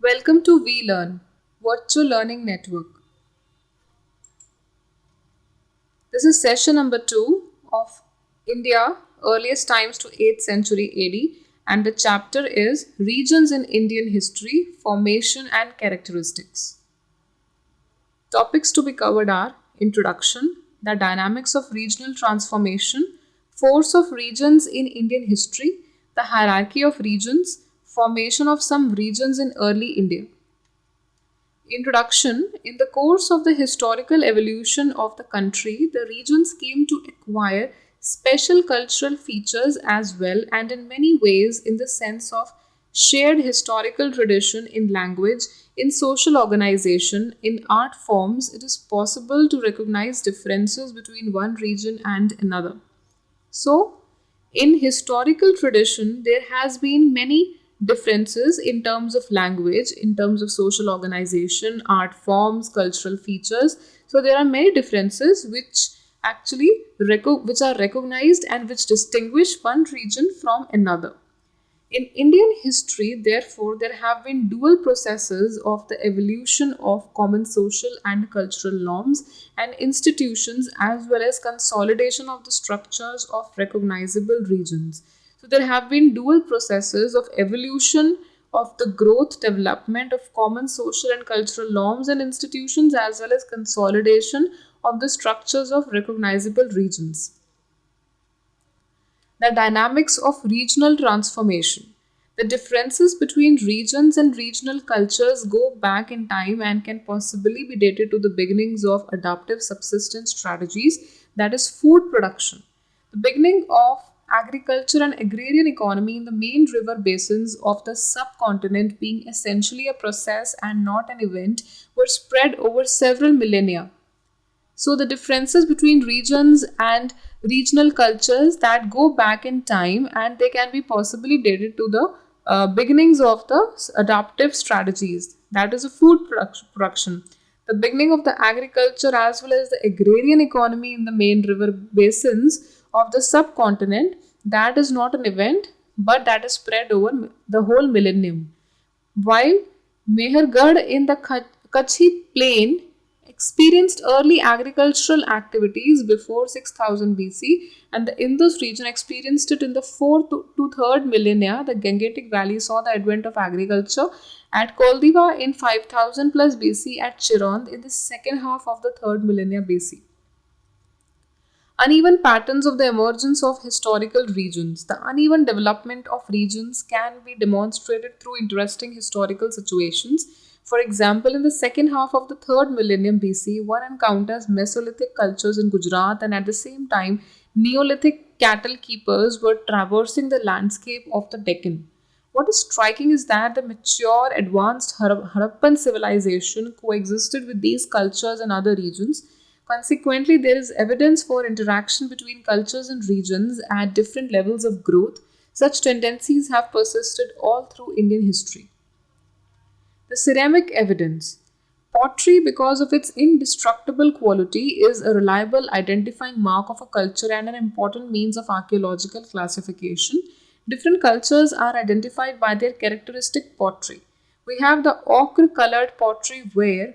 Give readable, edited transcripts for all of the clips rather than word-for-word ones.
Welcome to VLearn, Virtual Learning Network. This is session number 2 of India, Earliest Times to 8th Century AD, and the chapter is Regions in Indian History, Formation and Characteristics. Topics to be covered are Introduction, the dynamics of regional transformation, force of regions in Indian history, the hierarchy of regions, formation of some regions in early India. Introduction. In the course of the historical evolution of the country, the regions came to acquire special cultural features as well, and in many ways, in the sense of shared historical tradition in language, in social organization, in art forms, it is possible to recognize differences between one region and another. So, in historical tradition, there has been many differences in terms of language, in terms of social organization, art forms, cultural features. So, there are many differences which actually which are recognized and which distinguish one region from another. In Indian history, therefore, there have been dual processes of the evolution of common social and cultural norms and institutions, as well as consolidation of the structures of recognizable regions. So, there have been dual processes of evolution of the growth, development of common social and cultural norms and institutions, as well as consolidation of the structures of recognizable regions. The dynamics of regional transformation. The differences between regions and regional cultures go back in time and can possibly be dated to the beginnings of adaptive subsistence strategies, that is, food production. The beginning of agriculture and agrarian economy in the main river basins of the subcontinent, being essentially a process and not an event, were spread over several millennia. So the differences between regions and regional cultures that go back in time, and they can be possibly dated to the beginnings of the adaptive strategies, that is a food production, the beginning of the agriculture as well as the agrarian economy in the main river basins of the subcontinent. That is not an event, but that is spread over the whole millennium. While Mehergarh in the Kutchi plain experienced early agricultural activities before 6000 BC, and the Indus region experienced it in the 4th to 3rd millennia. The Gangetic Valley saw the advent of agriculture at Koldiva in 5000 plus BC, at Chirand in the second half of the 3rd millennia BC. Uneven patterns of the emergence of historical regions. The uneven development of regions can be demonstrated through interesting historical situations. For example, in the second half of the 3rd millennium BC, one encounters Mesolithic cultures in Gujarat, and at the same time, Neolithic cattle keepers were traversing the landscape of the Deccan. What is striking is that the mature, advanced Harappan civilization coexisted with these cultures in other regions. Consequently, there is evidence for interaction between cultures and regions at different levels of growth. Such tendencies have persisted all through Indian history. The ceramic evidence. Pottery, because of its indestructible quality, is a reliable identifying mark of a culture and an important means of archaeological classification. Different cultures are identified by their characteristic pottery. We have the ochre colored pottery ware,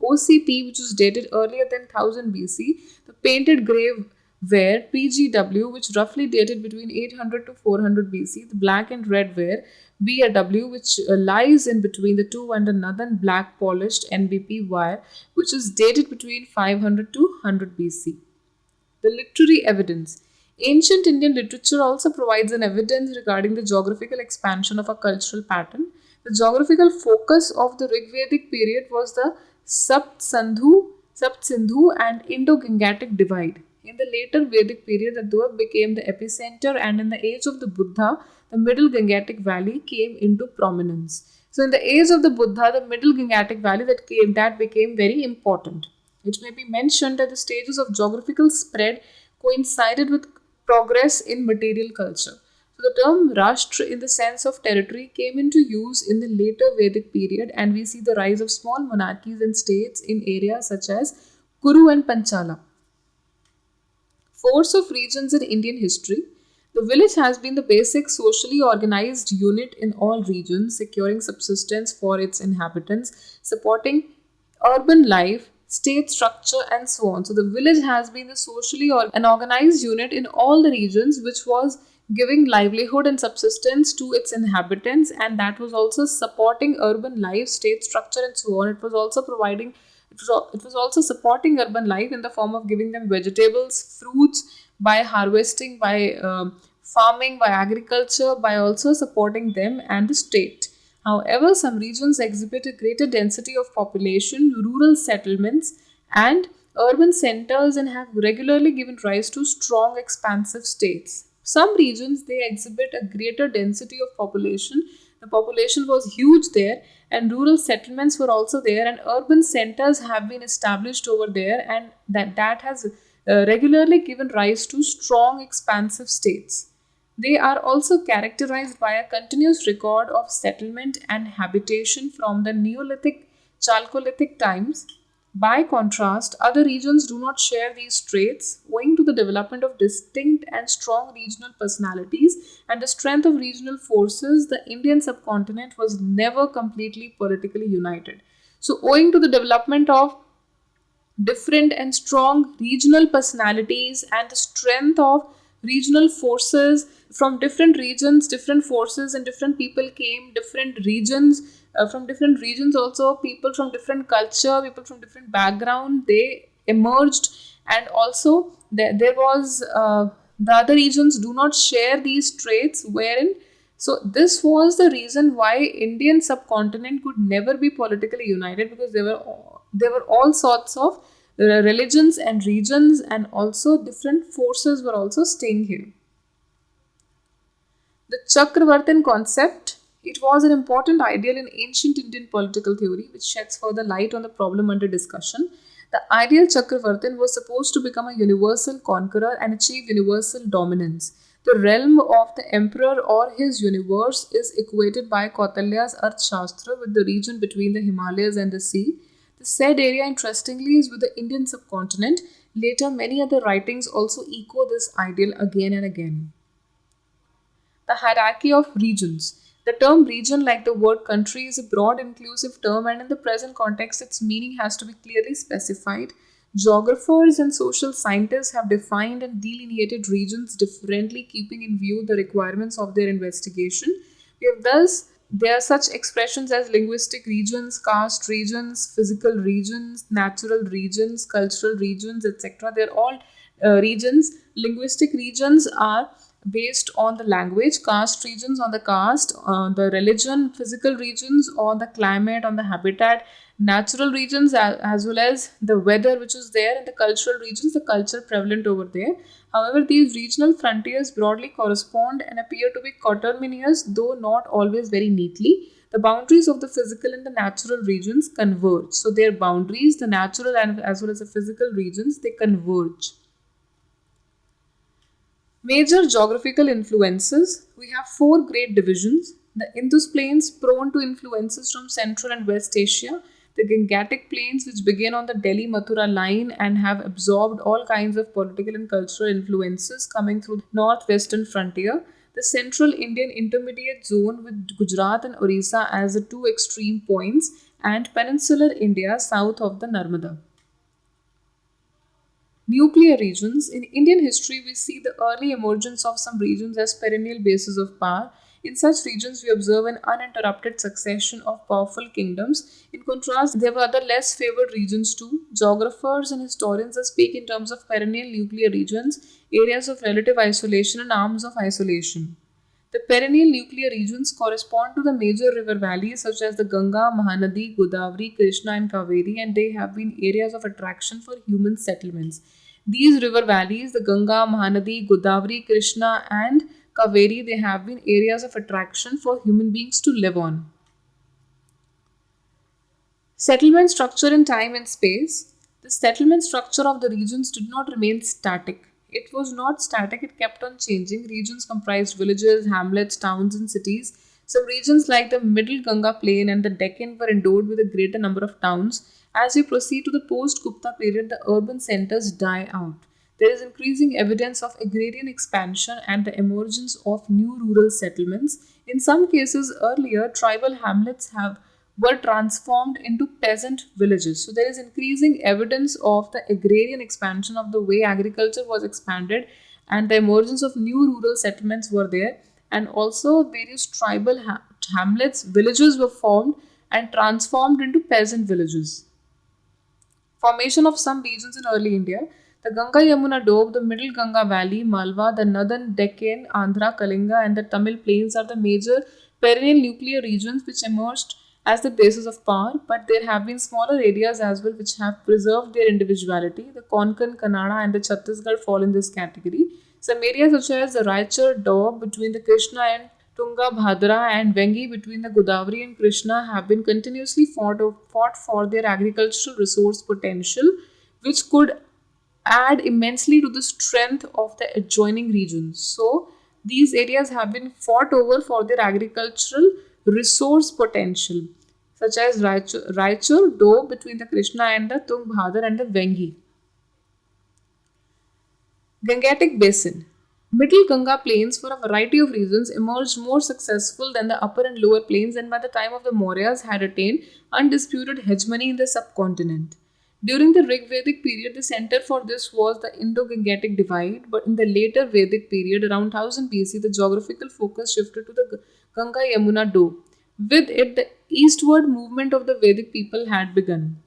OCP, which is dated earlier than 1000 BC, the painted grave ware, PGW, which roughly dated between 800 to 400 BC, the black and red ware, BAW, which lies in between the two, and another black polished NBP wire, which is dated between 500 to 100 BC. The literary evidence. Ancient Indian literature also provides an evidence regarding the geographical expansion of a cultural pattern. The geographical focus of the Rigvedic period was the Sapt-Sindhu and Indo-Gangetic divide. In the later Vedic period, the Durg became the epicenter, and in the age of the Buddha, the Middle Gangetic Valley came into prominence. So, in the age of the Buddha, the Middle Gangetic Valley that became very important. It may be mentioned that the stages of geographical spread coincided with progress in material culture. So the term Rashtra in the sense of territory came into use in the later Vedic period, and we see the rise of small monarchies and states in areas such as Kuru and Panchala. Force of regions in Indian history. The village has been the basic socially organized unit in all regions, securing subsistence for its inhabitants, supporting urban life, state structure, and so on. So, the village has been the socially an organized unit in all the regions, which was giving livelihood and subsistence to its inhabitants, and that was also supporting urban life, state structure, and so on. It was also providing it was also supporting urban life in the form of giving them vegetables, fruits, by harvesting, by farming, by agriculture, by also supporting them and the state. However, some regions exhibit a greater density of population, rural settlements, and urban centers and have regularly given rise to strong expansive states. Some regions they exhibit a greater density of population. The population was huge there, and rural settlements were also there, and urban centers have been established over there, and that has regularly given rise to strong expansive states. They are also characterized by a continuous record of settlement and habitation from the Neolithic Chalcolithic times. By contrast, other regions do not share these traits owing to the development of distinct and strong regional personalities and the strength of regional forces. The Indian subcontinent was never completely politically united. So, owing to the development of different and strong regional personalities and the strength of regional forces from different regions, different forces and different people came, different regions, from different regions also, people from different culture, people from different background, they emerged. And also there was the other regions do not share these traits wherein, so this was the reason why Indian subcontinent could never be politically united, because there were all sorts of religions and regions, and also different forces were also staying here. The Chakravartin concept, it was an important ideal in ancient Indian political theory which sheds further light on the problem under discussion. The ideal Chakravartin was supposed to become a universal conqueror and achieve universal dominance. The realm of the emperor or his universe is equated by Kautilya's Arthashastra with the region between the Himalayas and the sea. The said area, interestingly, is with the Indian subcontinent. Later, many other writings also echo this ideal again and again. The hierarchy of regions. The term region, like the word country, is a broad inclusive term, and in the present context, its meaning has to be clearly specified. Geographers and social scientists have defined and delineated regions differently, keeping in view the requirements of their investigation. We have thus there are such expressions as linguistic regions, caste regions, physical regions, natural regions, cultural regions, etc. They're all regions. Linguistic regions are based on the language, caste regions on the caste, the religion, physical regions on the climate, on the habitat, natural regions as well as the weather which is there, and the cultural regions, the culture prevalent over there. However, these regional frontiers broadly correspond and appear to be coterminous, though not always very neatly. The boundaries of the physical and the natural regions converge. So their boundaries, the natural and as well as the physical regions, they converge. Major geographical influences. We have four great divisions. The Indus Plains, prone to influences from Central and West Asia. The Gangetic Plains, which begin on the Delhi Mathura line and have absorbed all kinds of political and cultural influences coming through the northwestern frontier. The Central Indian Intermediate Zone, with Gujarat and Orissa as the two extreme points, and Peninsular India south of the Narmada. Nuclear regions. In Indian history, we see the early emergence of some regions as perennial bases of power. In such regions, we observe an uninterrupted succession of powerful kingdoms. In contrast, there were other less favored regions too. Geographers and historians speak in terms of perennial nuclear regions, areas of relative isolation, and arms of isolation. The perennial nuclear regions correspond to the major river valleys such as the Ganga, Mahanadi, Godavari, Krishna, and Kaveri, and they have been areas of attraction for human settlements. These river valleys, the Ganga, Mahanadi, Godavari, Krishna, and Kaveri, they have been areas of attraction for human beings to live on. Settlement structure in time and space. The settlement structure of the regions did not remain static. It was not static, it kept on changing. Regions comprised villages, hamlets, towns, and cities. Some regions like the Middle Ganga Plain and the Deccan were endowed with a greater number of towns. As we proceed to the post Gupta period, the urban centers die out. There is increasing evidence of agrarian expansion and the emergence of new rural settlements. In some cases, earlier tribal hamlets have were transformed into peasant villages. So there is increasing evidence of the agrarian expansion of the way agriculture was expanded, and the emergence of new rural settlements were there, and also various tribal hamlets, villages were formed and transformed into peasant villages. Formation of some regions in early India. The Ganga Yamuna Doab, the Middle Ganga Valley, Malwa, the Northern Deccan, Andhra, Kalinga, and the Tamil Plains are the major perennial nuclear regions which emerged as the basis of power, but there have been smaller areas as well which have preserved their individuality. The Konkan, Kannada, and the Chhattisgarh fall in this category. Some areas such as the Raichur Doab between the Krishna and Tunga Bhadra and Vengi between the Godavari and Krishna have been continuously fought for their agricultural resource potential, which could add immensely to the strength of the adjoining regions. So, these areas have been fought over for their agricultural resource potential, such as Raichur, Do between the Krishna and the Tung Bhadar and the Vengi. Gangetic Basin. Middle Ganga plains, for a variety of reasons, emerged more successful than the upper and lower plains, and by the time of the Mauryas had attained undisputed hegemony in the subcontinent. During the Rig Vedic period, the center for this was the Indo-Gangetic divide, but in the later Vedic period, around 1000 BC, the geographical focus shifted to the Ganga-Yamuna Do. With it, the eastward movement of the Vedic people had begun.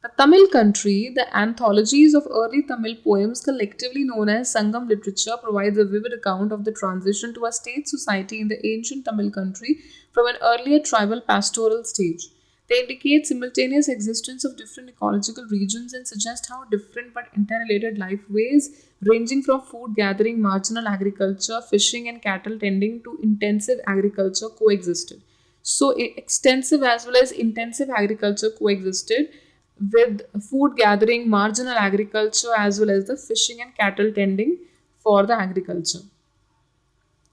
The Tamil country, the anthologies of early Tamil poems, collectively known as Sangam literature, provides a vivid account of the transition to a state society in the ancient Tamil country from an earlier tribal pastoral stage. They indicate simultaneous existence of different ecological regions and suggest how different but interrelated life ways, ranging from food gathering, marginal agriculture, fishing, and cattle tending to intensive agriculture, coexisted. So, extensive as well as intensive agriculture coexisted with food gathering, marginal agriculture, as well as the fishing and cattle tending for the agriculture.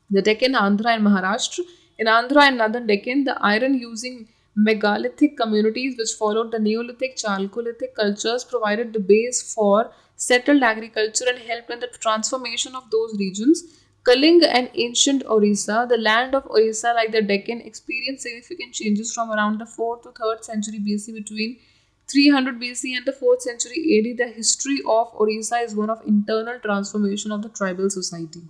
The Deccan, Andhra, and Maharashtra. In Andhra and Northern Deccan, the iron using megalithic communities which followed the Neolithic, Chalcolithic cultures provided the base for settled agriculture and helped in the transformation of those regions. Kalinga and ancient Orissa, the land of Orissa, like the Deccan, experienced significant changes from around the 4th to 3rd century BC. Between 300 BC and the 4th century AD, the history of Orissa is one of internal transformation of the tribal society.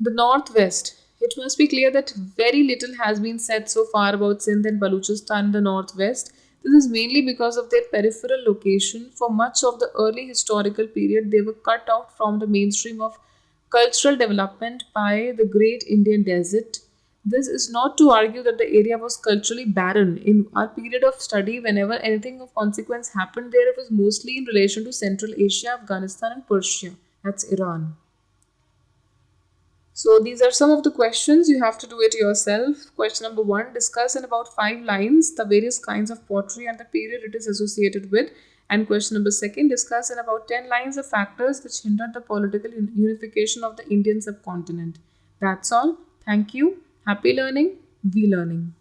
The Northwest. It must be clear that very little has been said so far about Sindh and Baluchistan in the Northwest. This is mainly because of their peripheral location. For much of the early historical period, they were cut out from the mainstream of cultural development by the Great Indian Desert. This is not to argue that the area was culturally barren. In our period of study, whenever anything of consequence happened there, it was mostly in relation to Central Asia, Afghanistan, and Persia. That's Iran. So these are some of the questions. You have to do it yourself. Question number one, discuss in about 5 lines the various kinds of pottery and the period it is associated with. And question number second, discuss in about 10 lines the factors which hindered the political unification of the Indian subcontinent. That's all. Thank you. Happy learning. We learning.